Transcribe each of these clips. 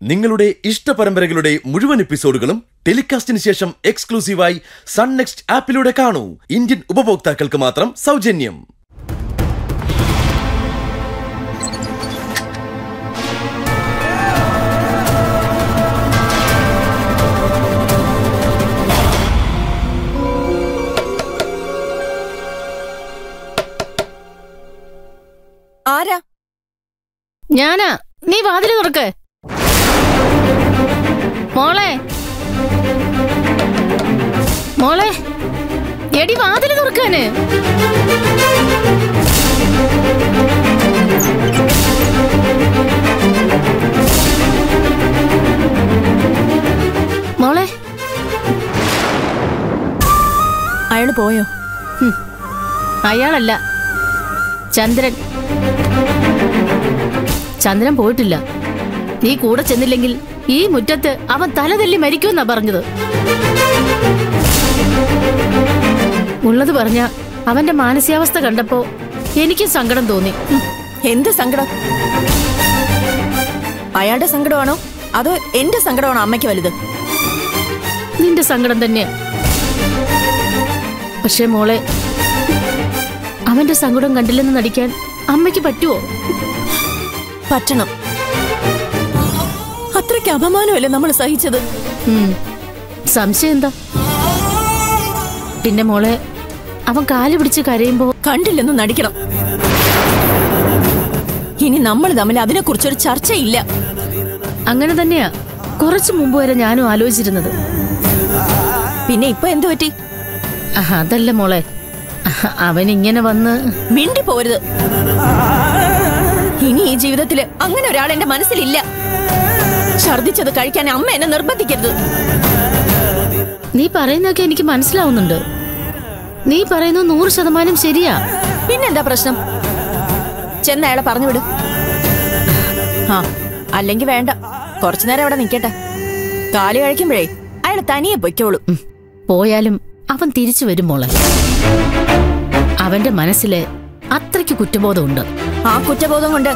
നിങ്ങളുടെ ഇഷ്ട പരമ്പരകളുടെ മുഴുവൻ എപ്പിസോഡുകളും ടെലികാസ്റ്റിന് ശേഷം എക്സ്ക്ലൂസീവായി സൺ നെക്സ്റ്റ് ആപ്പിലൂടെ കാണൂ. ഇന്ത്യൻ ഉപഭോക്താക്കൾക്ക് മാത്രം സൗജന്യം. ആരാ? ഞാനാ. നീ വാതില് തുറക്ക്. മോളെ മോളെ എടി വാതില് തുറക്കാന്. മോളെ അയാള് പോയോ? അയാളല്ല, ചന്ദ്രൻ. ചന്ദ്രൻ പോയിട്ടില്ല. നീ കൂടെ ചെന്നില്ലെങ്കിൽ ഈ മുറ്റത്ത് അവൻ തലതല്ലി മരിക്കുമെന്നാ പറഞ്ഞത്. ഉള്ളത് പറഞ്ഞ അവന്റെ മാനസികാവസ്ഥ കണ്ടപ്പോ എനിക്കും സങ്കടം തോന്നി. എന്ത് സങ്കടം? അയാളുടെ സങ്കടമാണോ അതോ എന്റെ സങ്കടമാണോ അമ്മയ്ക്ക് വലുത്? നിന്റെ സങ്കടം തന്നെയാ. പക്ഷേ മോളെ, അവന്റെ സങ്കടം കണ്ടില്ലെന്ന് നടിക്കാൻ അമ്മയ്ക്ക് പറ്റുമോ? പറ്റണം. അത്രയ്ക്ക് അപമാനമല്ലേ നമ്മൾ സഹിച്ചത്. സംശയം എന്താ? പിന്നെ മോളെ, അവൻ കാല് പിടിച്ച് കരയുമ്പോ കണ്ടില്ലെന്ന് നടിക്കണം. ഇനി നമ്മൾ തമ്മിൽ അതിനെക്കുറിച്ചൊരു ചർച്ചയില്ല. അങ്ങനെ തന്നെയാ കുറച്ചു മുമ്പ് വരെ ഞാനും ആലോചിച്ചിരുന്നത്. പിന്നെ ഇപ്പൊ എന്തു പറ്റി? അതല്ല മോളെ, അവൻ ഇങ്ങനെ വന്ന് മിണ്ടി പോരുത്. ഇനി ഈ ജീവിതത്തില് അങ്ങനെ ഒരാൾ എന്റെ മനസ്സിലില്ല. ഛർദിച്ചത് കഴിക്കാൻ അമ്മ എന്നെ നിർബന്ധിക്കരുത്. നീ പറയുന്നൊക്കെ എനിക്ക് മനസ്സിലാവുന്നുണ്ട്. നീ പറയുന്നത് 100% ശരിയാ. പിന്നെന്താ പ്രശ്നം? ചെന്ന് അയാളെ പറഞ്ഞു വിടും. അല്ലെങ്കിൽ വേണ്ട, കുറച്ചു നേരം അവിടെ നിക്കട്ടെ. കാല് കഴിക്കുമ്പോഴേ അയാൾ തനിയെ പൊയ്ക്കോളൂ. പോയാലും അവൻ തിരിച്ചു വരും മോളെ. അവന്റെ മനസ്സില് അത്രയ്ക്ക് കുറ്റബോധമുണ്ട്. ആ കുറ്റബോധം കൊണ്ട്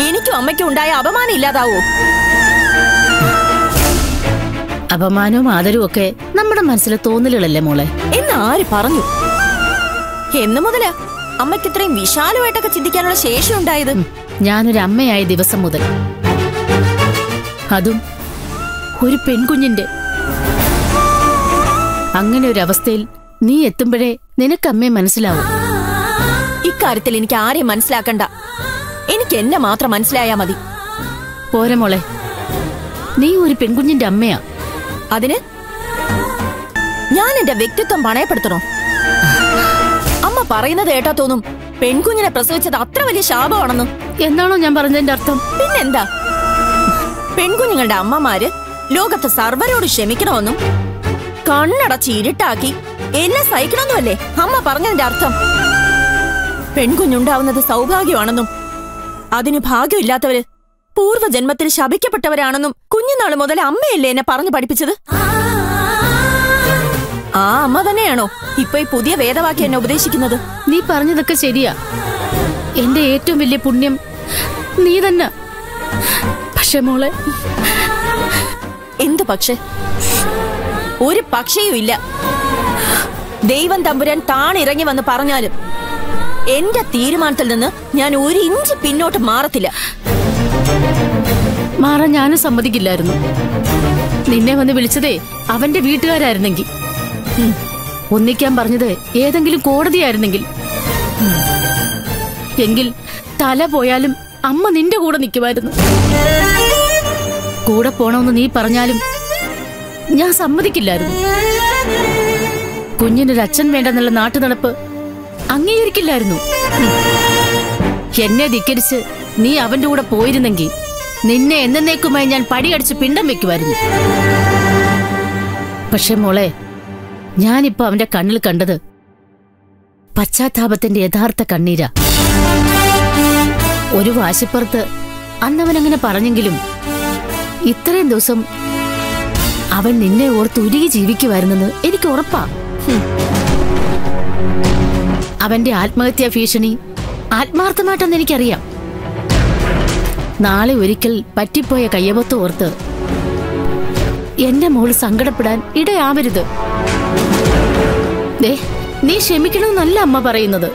എനിക്കും അമ്മയ്ക്കും ഉണ്ടായ അപമാനം ഇല്ലാതാവോ? അപമാനവും ആദരവും ഒക്കെ നമ്മുടെ മനസ്സിലെ തോന്നലുകളല്ലേ മോളെ? എന്ന് ആര് പറഞ്ഞു? എന്ന് മുതലാ അമ്മയ്ക്ക് ഇത്രയും വിശാലമായിട്ടൊക്കെ ചിന്തിക്കാനുള്ള ശേഷി ഉണ്ടായത്? ഞാനൊരു അമ്മയായ ദിവസം മുതൽ. അതും ഒരു പെൺകുഞ്ഞിന്റെ. അങ്ങനെ ഒരു അവസ്ഥയിൽ നീ എത്തുമ്പോഴേ നിനക്ക് അമ്മയെ മനസ്സിലാവും. ഇക്കാര്യത്തിൽ എനിക്ക് ആരെയും മനസ്സിലാക്കണ്ട. എനിക്ക് എന്നെ മാത്രം മനസ്സിലായാ മതി. പോരെ മോളെ, നീ ഒരു പെൺകുഞ്ഞിന്റെ അമ്മയാ. അതിന് ഞാൻ എന്റെ വ്യക്തിത്വം പണയപ്പെടുത്തണോ? അമ്മ പറയുന്നത് കേട്ടാ തോന്നും പെൺകുഞ്ഞിനെ പ്രസവിച്ചത് അത്ര വലിയ ശാപമാണെന്നും. എന്നാണോ ഞാൻ പറഞ്ഞതിന്റെ അർത്ഥം? പിന്നെന്താ? പെൺകുഞ്ഞുങ്ങളുടെ അമ്മമാര് ലോകത്ത് സർവരോട് ക്ഷമിക്കണമെന്നും കണ്ണടച്ച് ഇരുട്ടാക്കി എല്ലാം സഹിക്കണമെന്നുമല്ലേ അമ്മ പറഞ്ഞതിന്റെ അർത്ഥം? പെൺകുഞ്ഞുണ്ടാവുന്നത് സൗഭാഗ്യമാണെന്നും അതിന് ഭാഗ്യമില്ലാത്തവര് പൂർവ്വജന്മത്തിൽ ശപിക്കപ്പെട്ടവരാണെന്നും കുഞ്ഞുനാള് മുതൽ അമ്മയല്ലേ എന്നെ പറഞ്ഞു പഠിപ്പിച്ചത്? ആ അമ്മ തന്നെയാണോ ഇപ്പൊ ഈ പുതിയ വേദവാക്യം എന്നെ ഉപദേശിക്കുന്നത്? നീ പറഞ്ഞതൊക്കെ ശരിയാ. എന്റെ ഏറ്റവും വലിയ പുണ്യം നീ തന്നെ. പക്ഷെ മോളെ, എന്ത് പക്ഷേ? ഒരു പക്ഷേയും ഇല്ല. ദൈവം തമ്പുരാൻ താണിറങ്ങി വന്ന് പറഞ്ഞാലും എന്റെ തീരുമാനത്തിൽ നിന്ന് ഞാൻ ഒരു ഇഞ്ച് പിന്നോട്ട് മാറത്തില്ല. മാറാൻ ഞാനും സമ്മതിക്കില്ലായിരുന്നു. നിന്നെ വന്ന് വിളിച്ചതേ അവന്റെ വീട്ടുകാരായിരുന്നെങ്കിൽ, ഒന്നിക്കാൻ പറഞ്ഞത് ഏതെങ്കിലും കോടതിയായിരുന്നെങ്കിൽ, എങ്കിൽ തല പോയാലും അമ്മ നിന്റെ കൂടെ നിൽക്കുമായിരുന്നു. കൂടെ പോണമെന്ന് നീ പറഞ്ഞാലും ഞാൻ സമ്മതിക്കില്ലായിരുന്നു. കുഞ്ഞിനൊരു അച്ഛൻ വേണ്ടെന്നുള്ള നാട്ടുനടപ്പ് അംഗീകരിക്കില്ലായിരുന്നു. എന്നെ ധിക്കരിച്ച് നീ അവന്റെ കൂടെ പോയിരുന്നെങ്കിൽ നിന്നെ എന്നേക്കുമായി ഞാൻ പടിയടിച്ച് പിണ്ടം വെക്കുമായിരുന്നു. പക്ഷെ മോളെ, ഞാനിപ്പോ അവന്റെ കണ്ണിൽ കണ്ടത് പശ്ചാത്താപത്തിന്റെ യഥാർത്ഥ കണ്ണീരാ. ഒരു വാശിപ്പുറത്ത് അന്നവനങ്ങനെ പറഞ്ഞെങ്കിലും ഇത്രയും ദിവസം അവൻ നിന്നെ ഓർത്ത് ഉരുകി ജീവിക്കുമായിരുന്നെന്ന് എനിക്ക് ഉറപ്പാ. അവന്റെ ആത്മഹത്യാ ഭീഷണി ആത്മാർത്ഥമായിട്ടെന്ന് എനിക്കറിയാം. നാളെ ഒരിക്കൽ പറ്റിപ്പോയ കയ്യബത്ത് ഓർത്ത് എന്റെ മോള് സങ്കടപ്പെടാൻ ഇടയാവരുത്. നീ ക്ഷമിക്കണമെന്നല്ല അമ്മ പറയുന്നത്.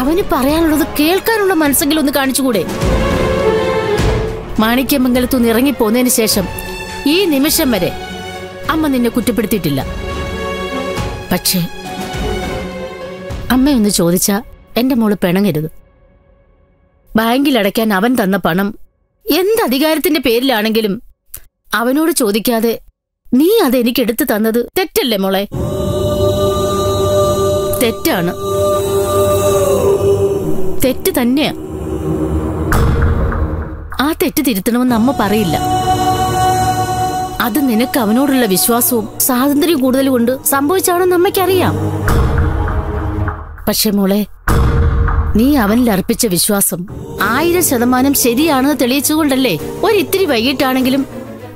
അവന് പറയാനുള്ളത് കേൾക്കാനുള്ള മനസ്സെങ്കിലും ഒന്ന് കാണിച്ചുകൂടെ? മാണിക്യമംഗലത്തുനിന്ന് ഇറങ്ങിപ്പോന്നതിന് ശേഷം ഈ നിമിഷം വരെ അമ്മ നിന്നെ കുറ്റപ്പെടുത്തിയിട്ടില്ല. പക്ഷേ അമ്മയൊന്ന് ചോദിച്ചാ എന്റെ മോള് പിണങ്ങരുത്. ബാങ്കിൽ അടയ്ക്കാൻ അവൻ തന്ന പണം എന്തധികാരത്തിന്റെ പേരിലാണെങ്കിലും അവനോട് ചോദിക്കാതെ നീ അതെനിക്കെടുത്തു തന്നത് തെറ്റല്ലേ മോളെ? തെറ്റാണ്, തെറ്റ് തന്നെയാ. ആ തെറ്റ് തിരുത്തണമെന്ന് അമ്മ പറയില്ല. അത് നിനക്ക് അവനോടുള്ള വിശ്വാസവും സ്വാതന്ത്ര്യം കൂടുതൽ കൊണ്ട് സംഭവിച്ചാണെന്ന് അമ്മയ്ക്കറിയാം. പക്ഷെ മോളെ, നീ അവനിൽ അർപ്പിച്ച വിശ്വാസം 1000% ശരിയാണെന്ന് തെളിയിച്ചുകൊണ്ടല്ലേ ഒരിത്തിരി വൈകിട്ടാണെങ്കിലും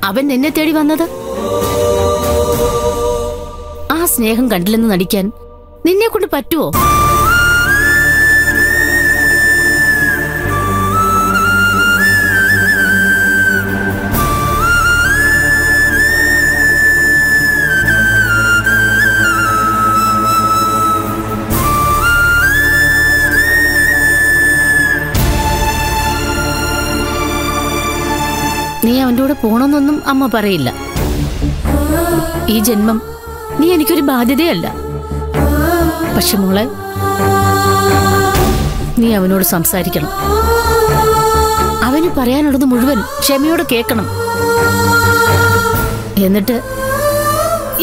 അവൻ നിന്നെ തേടി വന്നത്. ആ സ്നേഹം കണ്ടില്ലെന്ന് നടിക്കാൻ നിന്നെ കൊണ്ട് പറ്റുമോ? നീ അവന്റെ കൂടെ പോണമെന്നൊന്നും അമ്മ പറയില്ല. ഈ ജന്മം നീ എനിക്കൊരു ബാധ്യതയല്ല. പക്ഷെ മോളെ, നീ അവനോട് സംസാരിക്കണം. അവന് പറയാനുള്ളത് മുഴുവൻ ക്ഷമയോടെ കേൾക്കണം.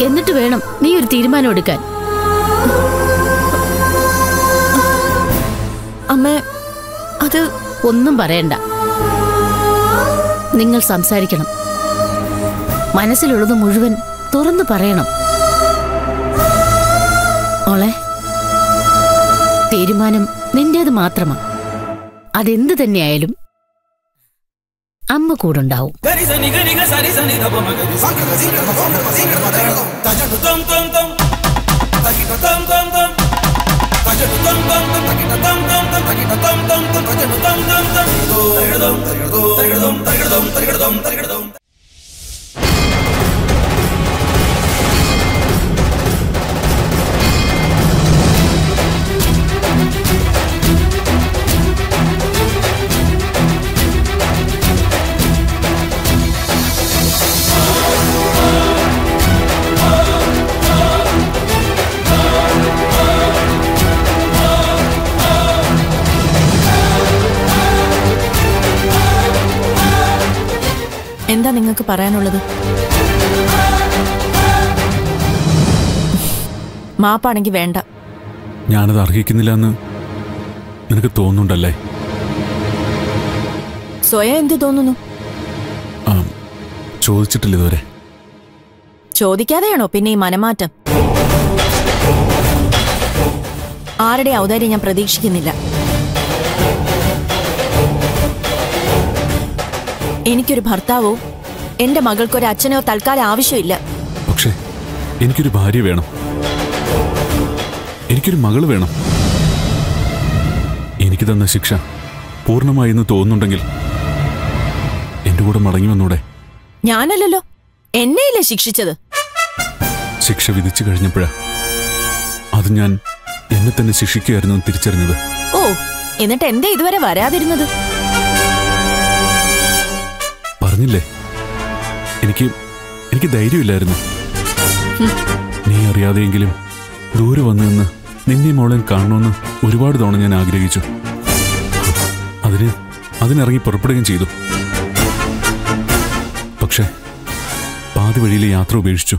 എന്നിട്ട് വേണം നീ ഒരു തീരുമാനം എടുക്കാൻ. അമ്മ, അത് ഒന്നും പറയണ്ട. നിങ്ങൾ സംസാരിക്കണം. മനസ്സിലുള്ളത് മുഴുവൻ തുറന്നു പറയണം. മോളെ, തീരുമാനം നിന്റേത് മാത്രമാണ്. അതെന്ത് തന്നെയായാലും അമ്മ കൂടുണ്ടാവും. എന്താ നിങ്ങൾക്ക് പറയാനുള്ളത്? മാപ്പാണെങ്കി വേണ്ട. ഞാനത് അർഹിക്കുന്നില്ല എന്ന് നിനക്ക് തോന്നുന്നുണ്ടല്ലേ? സ്വയം എന്ത് തോന്നുന്നു? ചോദിച്ചിട്ടില്ല ഇതുവരെ. ചോദിക്കാതെയാണോ പിന്നെ ഈ മനമാറ്റം? ആരുടെ ഔദാര്യം ഞാൻ പ്രതീക്ഷിക്കുന്നില്ല. എനിക്കൊരു ഭർത്താവോ എന്റെ മകൾക്കൊരു അച്ഛനോ തൽക്കാലം ആവശ്യമില്ല. പക്ഷേ എനിക്കൊരു ഭാര്യ വേണം, എനിക്കൊരു മകള് വേണം. എനിക്ക് തന്ന ശിക്ഷ പൂർണ്ണമായി എന്ന് തോന്നുന്നുണ്ടെങ്കിൽ എന്റെ കൂടെ മടങ്ങി വന്നൂടെ? ഞാനല്ലല്ലോ, എന്നെയല്ലേ ശിക്ഷിച്ചത്. ശിക്ഷ വിധിച്ചു കഴിഞ്ഞപ്പോഴാ അത് ഞാൻ എന്നെ തന്നെ ശിക്ഷിക്കുകയായിരുന്നു തിരിച്ചറിഞ്ഞത്. ഓ, എന്നിട്ട് എന്തേ ഇതുവരെ വരാതിരുന്നത്? പറഞ്ഞില്ലേ, എനിക്ക് ധൈര്യമില്ലായിരുന്നു. നീ അറിയാതെയെങ്കിലും ദൂരെ വന്നു നിന്ന് നിന്നെ മോളെ കാണണമെന്ന് ഒരുപാട് തവണ ഞാൻ ആഗ്രഹിച്ചു. അതിനിറങ്ങി പുറപ്പെടുകയും ചെയ്തു. പക്ഷെ പാതി വഴിയിലെ യാത്ര ഉപേക്ഷിച്ചു.